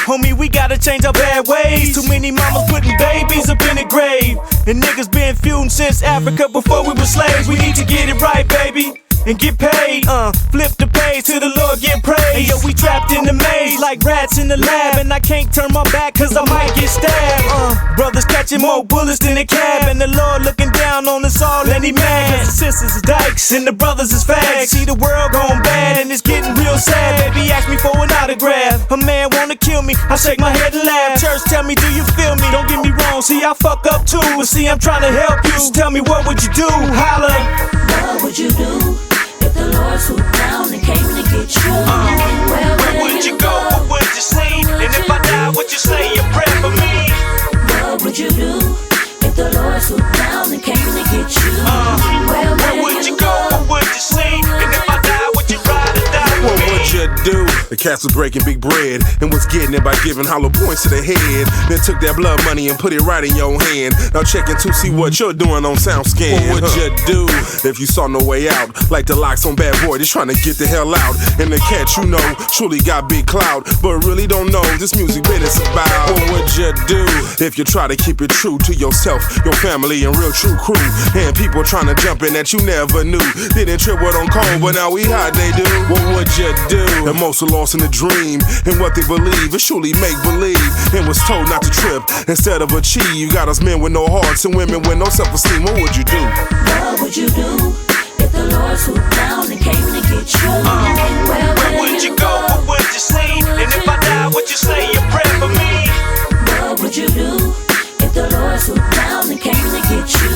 Homie, we gotta change our bad ways. Too many mamas putting babies up in the grave, and niggas been feuding since Africa before we were slaves. We need to get it right, baby, and get paid. Flip the page to the Lord, get praise. Hey, yo, we trapped in the maze like rats in the lab, and I can't turn my back cause I might get stabbed. Brothers catching more bullets than the cab, and the Lord looking down on us all and he mad. Cause the sisters is dykes and the brothers is fags. See the world going bad and it's getting real sad. Baby asked me for an autograph. A man wanna kill me, I shake my head and laugh. Church tell me, do you feel me? Don't get me wrong, see I fuck up too, but see I'm trying to help you. So tell me, what would you do? Holla. What would you do if the Lord swooped down and came to get you? Where would you go? What would you say? And if I die, would you say a prayer for me? What would you do if the Lord swooped down and came to get you? Where would you go? What would you say? And if I die, would you ride or die with me? What would you do? The cats was breaking big bread and was getting it by giving hollow points to the head. Then took that blood money and put it right in your hand. Now checking to see what you're doing on SoundScan. What would you do if you saw no way out? Like the locks on Bad Boy, just trying to get the hell out. And the cat you know surely got big clout, but really don't know this music business about. What would you do if you try to keep it true to yourself, your family, and real true crew? And people trying to jump in that you never knew. Didn't trip what on cold, but now we hot, they do. What would you do? And most are lost in a dream, and what they believe is surely make believe. And was told not to trip instead of achieve. You got us men with no hearts and women with no self-esteem. What would you do? What would you do if the Lord swooped down and came to get you? Where would you go? What would you say? And if I die, would you say a prayer for me? What would you do if the Lord swooped down and came to get you?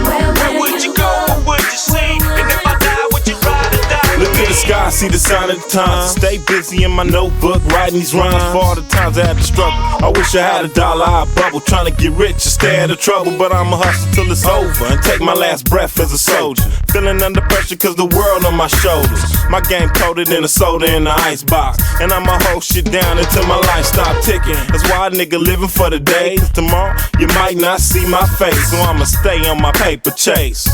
Where would you go? What would you say? And if I die, would you ride or die with Look me? to the sky, see the sign of the times. Stay busy in my notebook, writing these rhymes for all the times I had to struggle. I wish I had a dollar, I'd bubble, trying to get rich and stay out of trouble. But I'ma hustle till it's over and take my last breath as a soldier. Feeling under pressure cause the world on my shoulders. My game coated in a soda in the icebox, and I'ma hold shit down until my life stop ticking. That's why a nigga living for the day. Tomorrow you might not see my face, so I'ma stay on my paper chase.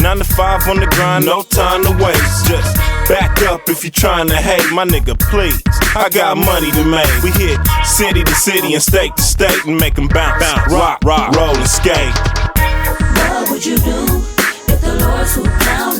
9 to 5 on the grind, no time to waste. Just back up if you're trying to hate, my nigga, please. I got money to make. We hit city to city and state to state and make them bounce, rock, roll, and skate. What would you do if the Lord swooped down